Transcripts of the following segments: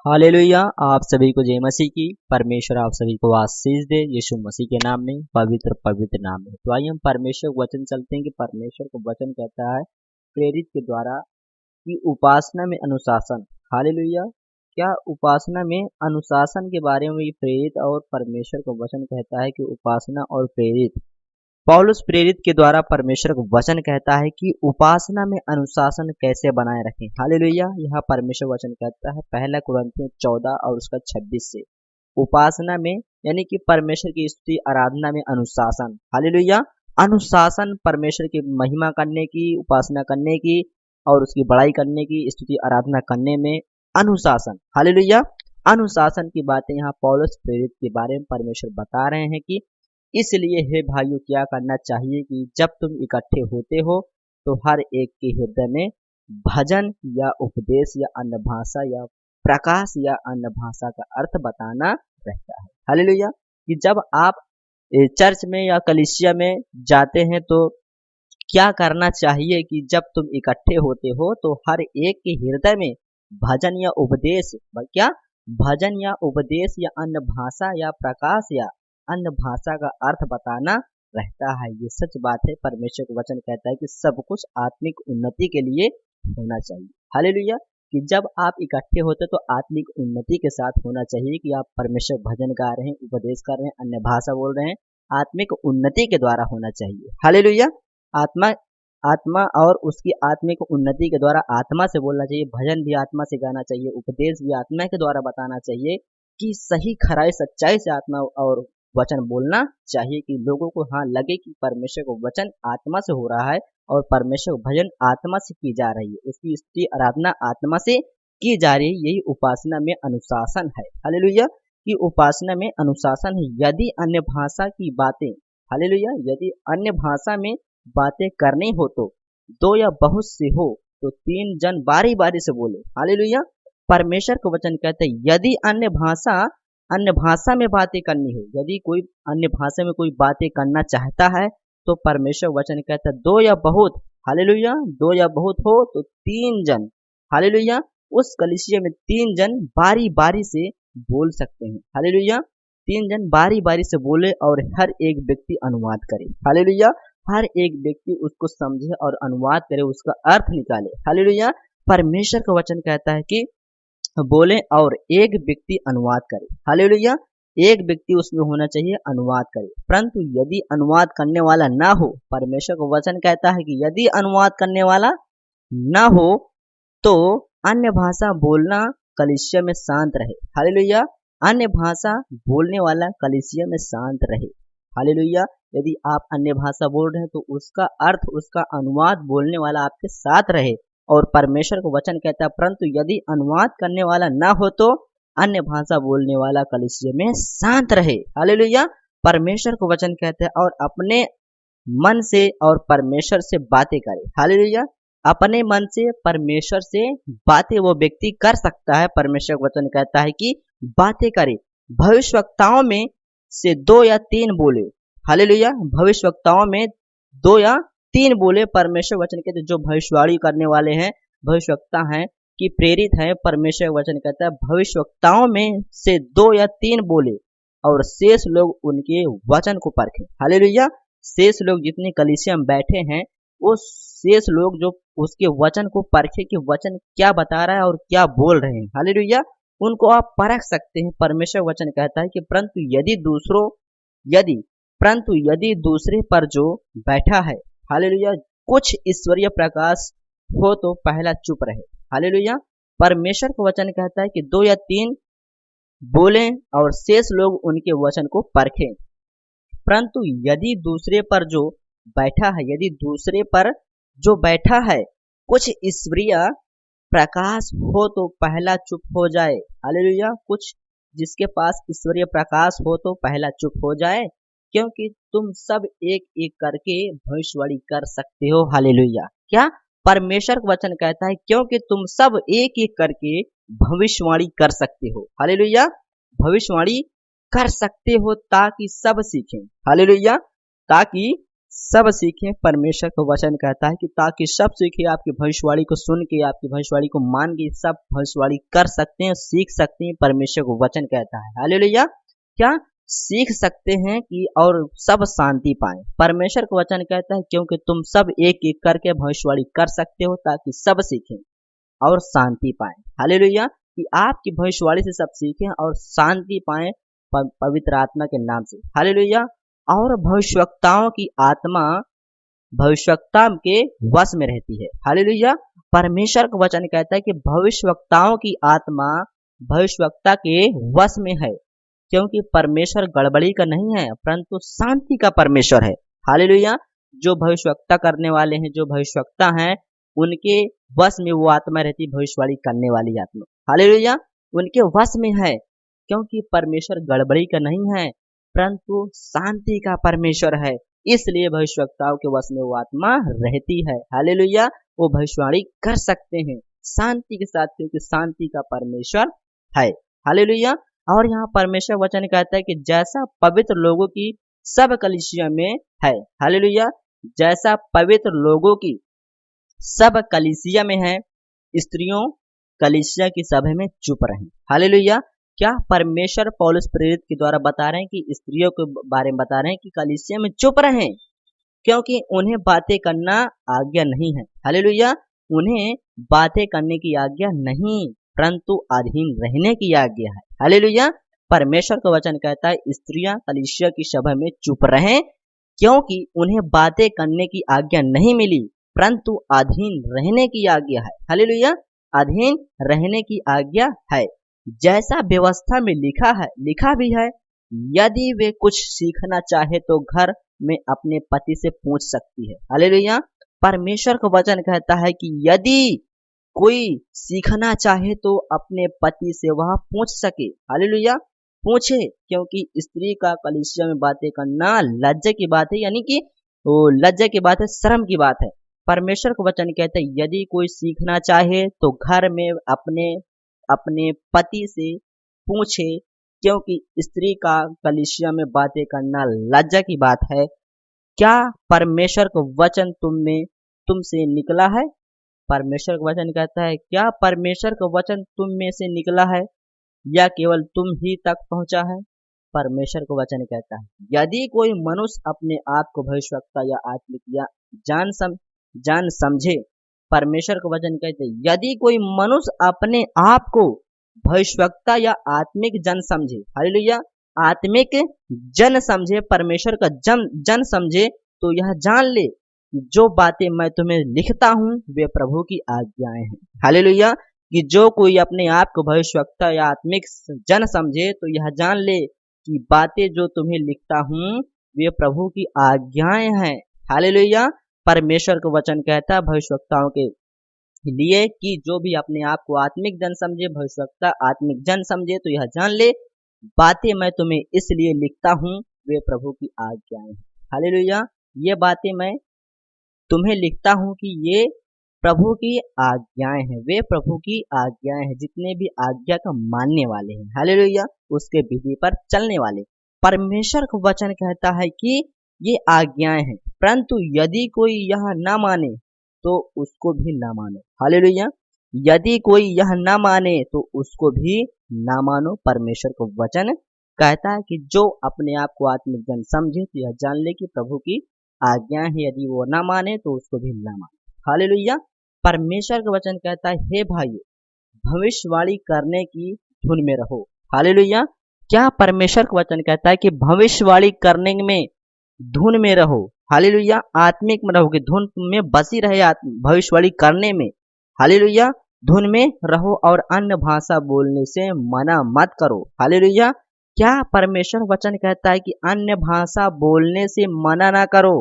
Hallelujah. आप सभी को जय मसीह की। परमेश्वर आप सभी को आशीष दे यीशु मसीह के नाम में, पवित्र पवित्र नाम में। तो आइए हम परमेश्वर को वचन चलते हैं कि परमेश्वर को वचन कहता है प्रेरित के द्वारा कि उपासना में अनुशासन। हालेलुया। क्या उपासना में अनुशासन के बारे में ये प्रेरित और परमेश्वर को वचन कहता है कि उपासना और प्रेरित पौलुस प्रेरित के द्वारा परमेश्वर को वचन कहता है कि उपासना में अनुशासन कैसे बनाए रखें। हालेलुया। यह परमेश्वर वचन कहता है पहला कुरिन्थियों 14 और उसका 26 से उपासना में यानी कि परमेश्वर की स्तुति आराधना में अनुशासन। हालेलुया। अनुशासन परमेश्वर की महिमा करने की, उपासना करने की और उसकी बड़ाई करने की, स्तुति आराधना करने में अनुशासन। हालेलुया। अनुशासन की बातें यहाँ पौलुस प्रेरित के बारे में परमेश्वर बता रहे हैं कि इसलिए हे भाइयों क्या करना चाहिए कि जब तुम इकट्ठे होते हो तो हर एक के हृदय में भजन या उपदेश या अन्य भाषा या प्रकाश या अन्य भाषा का अर्थ बताना रहता है। हालेलुया। कि जब आप चर्च में या कलीसिया में जाते हैं तो क्या करना चाहिए कि जब तुम इकट्ठे होते हो तो हर एक के हृदय में भजन या उपदेश क्या भजन या उपदेश या अन्य भाषा या प्रकाश या अन्य भाषा का अर्थ बताना रहता है। ये सच बात है। परमेश्वर का वचन कहता है कि सब कुछ आत्मिक उन्नति के लिए होना चाहिए। हालेलुया। कि जब आप इकट्ठे होते तो आत्मिक उन्नति के साथ होना चाहिए कि आप परमेश्वर भजन गा रहे हैं, उपदेश कर रहे हैं, अन्य भाषा बोल रहे हैं, आत्मिक उन्नति के द्वारा होना चाहिए। हालेलुया। आत्मा आत्मा और उसकी आत्मिक उन्नति के द्वारा आत्मा से बोलना चाहिए, भजन भी आत्मा से गाना चाहिए, उपदेश भी आत्मा के द्वारा बताना चाहिए कि सही खराई सच्चाई से आत्मा और वचन बोलना चाहिए कि लोगों को हाँ लगे कि परमेश्वर को वचन आत्मा से हो रहा है और परमेश्वर भजन आत्मा से की जा रही है, उसकी स्तुति आराधना आत्मा से की जा रही है। यही उपासना में अनुशासन है। हालेलुया। कि उपासना में अनुशासन है। यदि अन्य भाषा की बातें हालेलुया यदि अन्य भाषा में बातें करनी हो तो दो या बहुत से हो तो तीन जन बारी बारी से बोले। हालेलुया। परमेश्वर का वचन कहते हैं यदि अन्य भाषा में बातें करनी हो, यदि कोई अन्य भाषा में कोई बातें करना चाहता है तो परमेश्वर वचन कहता है दो या बहुत। हालेलुया। दो या बहुत हो तो तीन जन हालेलुया उस कलीसिया में तीन जन बारी बारी से बोल सकते हैं। हालेलुया। तीन जन बारी बारी से बोले और हर एक व्यक्ति अनुवाद करे। हालेलुया। हर एक व्यक्ति उसको समझे और अनुवाद करे, उसका अर्थ निकाले। हालेलुया। परमेश्वर का वचन कहता है कि बोले और एक व्यक्ति अनुवाद करे। हालेलुया। एक व्यक्ति उसमें होना चाहिए अनुवाद करे। परंतु यदि अनुवाद करने वाला ना हो, परमेश्वर का वचन कहता है कि यदि अनुवाद करने वाला ना हो तो अन्य भाषा बोलना कलीसिया में शांत रहे। हालेलुया। अन्य भाषा बोलने वाला कलीसिया में शांत रहे। हालेलुया। यदि आप अन्य भाषा बोल रहे हैं तो उसका अर्थ, उसका अनुवाद बोलने वाला आपके साथ रहे। और परमेश्वर को वचन कहता है परंतु यदि अनुवाद करने वाला ना हो तो अन्य भाषा बोलने वाला कलीसिया में शांत रहे। हालेलुया। परमेश्वर को वचन कहते हैं और अपने मन से और परमेश्वर से बातें करे। हालेलुया। अपने मन से परमेश्वर से बातें वो व्यक्ति कर सकता है। परमेश्वर का वचन कहता है कि बातें करे। भविष्यवक्ताओं में से दो या तीन बोले। हालेलुया। भविष्यवक्ताओं में दो या तीन बोले। परमेश्वर वचन कहते जो भविष्यवाणी करने वाले हैं, भविष्यवक्ता हैं कि प्रेरित हैं, परमेश्वर वचन कहता है भविष्यवक्ताओं में से दो या तीन बोले और शेष लोग उनके वचन को परखे। हालेलुया। शेष लोग जितने कलीसिया में बैठे हैं वो शेष लोग जो उसके वचन को परखे कि वचन क्या बता रहा है और क्या बोल रहे हैं। हालेलुया। उनको आप परख सकते हैं। परमेश्वर वचन कहता है कि परंतु यदि दूसरे पर जो बैठा है हालेलुया कुछ ईश्वरीय प्रकाश हो तो पहला चुप रहे। हालेलुया। परमेश्वर का वचन कहता है कि दो या तीन बोले और शेष लोग उनके वचन को परखें। परंतु यदि दूसरे पर जो बैठा है कुछ ईश्वरीय प्रकाश हो तो पहला चुप हो जाए। हालेलुया। कुछ जिसके पास ईश्वरीय प्रकाश हो तो पहला चुप हो जाए, क्योंकि तुम सब एक एक करके भविष्यवाणी कर सकते हो। हालेलुया। क्या परमेश्वर का वचन कहता है क्योंकि तुम सब एक एक करके भविष्यवाणी कर सकते हो। हालेलुया। भविष्यवाणी कर सकते हो ताकि सब सीखें। हालेलुया। ताकि सब सीखें, परमेश्वर का वचन कहता है कि ताकि सब सीखें, आपकी भविष्यवाणी को सुन के, आपकी भविष्यवाणी को मान के सब भविष्यवाणी कर सकते हैं, सीख सकते हैं। परमेश्वर को वचन कहता है, हालेलुया। क्या सीख सकते हैं कि और सब शांति पाएं। परमेश्वर का वचन कहता है क्योंकि तुम सब एक एक करके भविष्यवाणी कर सकते हो ताकि सब सीखें और शांति पाएं। हालेलुया। कि आपकी भविष्यवाणी से सब सीखें और शांति पाएं पवित्र आत्मा के नाम से। हालेलुया। और भविष्यवक्ताओं की आत्मा भविष्यवक्ता के वश में रहती है। हालेलुया। परमेश्वर का वचन कहता है कि भविष्यवक्ताओं की आत्मा भविष्यवक्ता के वश में है, क्योंकि परमेश्वर गड़बड़ी का नहीं है परंतु शांति का परमेश्वर है। हालेलुया। जो भविष्यवक्ता करने वाले हैं, जो भविष्यवक्ता हैं, उनके वश में वो आत्मा रहती, भविष्यवाणी करने वाली आत्मा। हालेलुया। उनके वश में है, क्योंकि परमेश्वर गड़बड़ी का नहीं है परंतु शांति का परमेश्वर है, इसलिए भविष्यवक्ताओं के वश में वो आत्मा रहती है। हालेलुया। वो भविष्यवाणी कर सकते हैं शांति के साथ, क्योंकि शांति का परमेश्वर है। हालेलुया। और यहाँ परमेश्वर वचन कहता है कि जैसा पवित्र लोगों की सब कलीसिया में है। हालेलुया। जैसा पवित्र लोगों की सब कलीसिया में है, स्त्रियों कलीसिया की सभा में चुप रहें। हालेलुया। क्या परमेश्वर पौलुस प्रेरित के द्वारा बता रहे हैं कि स्त्रियों के बारे में बता रहे हैं कि कलीसिया में चुप रहें, क्योंकि उन्हें बातें करना आज्ञा नहीं है। हालेलुया। उन्हें बातें करने की आज्ञा नहीं परंतु अधीन रहने की आज्ञा है। हालेलुया। परमेश्वर का वचन कहता है स्त्रियां कलीसिया की सभा में चुप रहें, क्योंकि उन्हें बातें करने की आज्ञा नहीं मिली परंतु अधीन रहने की आज्ञा है। हालेलुया। अधीन रहने की आज्ञा है, जैसा व्यवस्था में लिखा भी है, यदि वे कुछ सीखना चाहे तो घर में अपने पति से पूछ सकती है। हालेलुया। परमेश्वर का वचन कहता है कि यदि कोई सीखना चाहे तो अपने पति से वह पूछ सके। हालेलुया। पूछे, क्योंकि स्त्री का कलीसिया में बातें करना लज्जा की बात है, यानी कि वो लज्जा की बात है, शर्म की बात है। परमेश्वर का वचन कहता है यदि कोई सीखना चाहे तो घर में अपने पति से पूछे, क्योंकि स्त्री का कलीसिया में बातें करना लज्जा की बात है। क्या परमेश्वर का वचन तुमसे निकला है? परमेश्वर का वचन कहता है क्या परमेश्वर का वचन तुम में से निकला है या केवल तुम ही तक पहुंचा है? परमेश्वर का वचन कहता है यदि कोई मनुष्य अपने आप को भविष्यवक्ता या आत्मिक या जान समझे, परमेश्वर का वचन कहते हैं यदि कोई मनुष्य अपने आप को भविष्यवक्ता या आत्मिक जन समझे। हालेलुया। आत्मिक जन समझे, परमेश्वर का जन समझे, तो यह जान ले जो बातें मैं तुम्हें लिखता हूँ वे प्रभु की आज्ञाएं हैं। हालेलुया। कि जो कोई अपने आप को भविष्यवक्ता या आत्मिक जन समझे तो यह जान ले कि बातें जो तुम्हें लिखता हूँ वे प्रभु की आज्ञाएं हैं। हालेलुया। परमेश्वर का वचन कहता है भविष्यवक्ताओं के लिए कि जो भी अपने आप को आत्मिक जन समझे, भविष्यवक्ता आत्मिक जन समझे, तो यह जान ले बातें मैं तुम्हें इसलिए लिखता हूँ वे प्रभु की आज्ञाएं हैं। हालेलुया। ये बातें मैं तुम्हें लिखता हूँ कि ये प्रभु की आज्ञाएं हैं, वे प्रभु की आज्ञाएं हैं, जितने भी आज्ञा का मानने वाले हैं। हालेलुया। उसके विधि पर चलने वाले। परमेश्वर का वचन कहता है कि ये आज्ञाएं हैं, परंतु यदि कोई यह ना माने तो उसको भी ना मानो। हालेलुया। यदि कोई यह ना माने तो उसको भी ना मानो। परमेश्वर का वचन कहता है कि जो अपने आप को आत्मिक जन समझे तो यह जान ले कि प्रभु की आज्ञा है, यदि वो ना माने तो उसको भी ना माने। हालेलुया। परमेश्वर का वचन कहता है हे भाइयों, भविष्यवाणी करने की धुन में रहो। हालेलुया। क्या परमेश्वर का वचन कहता है कि भविष्यवाणी करने में धुन में रहो। हालेलुया। आत्मिक में रहोगे, धुन में बसी रहे भविष्यवाणी करने में। हालेलुया। धुन में रहो और अन्य भाषा बोलने से मना मत करो। हालेलुया। क्या परमेश्वर वचन कहता है कि अन्य भाषा बोलने से मना ना करो,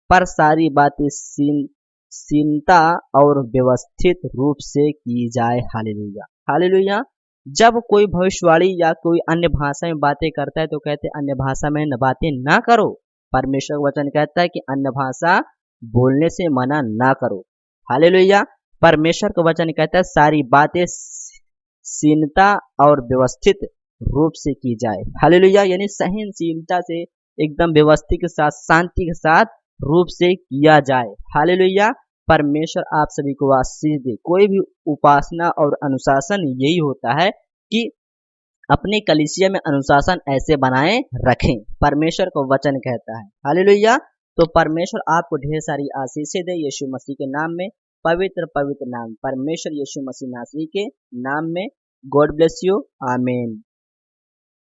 पर सारी बातें सीनता और व्यवस्थित रूप से की जाए। हालेलुया। हालेलुया। जब कोई भविष्यवाणी या कोई अन्य भाषा में बातें करता है तो कहते अन्य भाषा में बातें ना करो। परमेश्वर वचन कहता है कि अन्य भाषा बोलने से मना ना करो। हालेलुया। परमेश्वर का वचन कहता है सारी बातें सीनता और व्यवस्थित रूप से की जाए। हालेलुया। यानी सहनशीलता से एकदम व्यवस्थित के साथ, शांति के साथ रूप से किया जाए। हालेलुया। परमेश्वर आप सभी को आशीष दे। कोई भी उपासना और अनुशासन यही होता है कि अपने कलीसिया में अनुशासन ऐसे बनाए रखें, परमेश्वर को वचन कहता है। हालेलुया। तो परमेश्वर आपको ढेर सारी आशीषें दे यीशु मसीह के नाम में, पवित्र पवित्र नाम परमेश्वर यीशु मसीह नासरी के नाम में। God bless you. आमीन।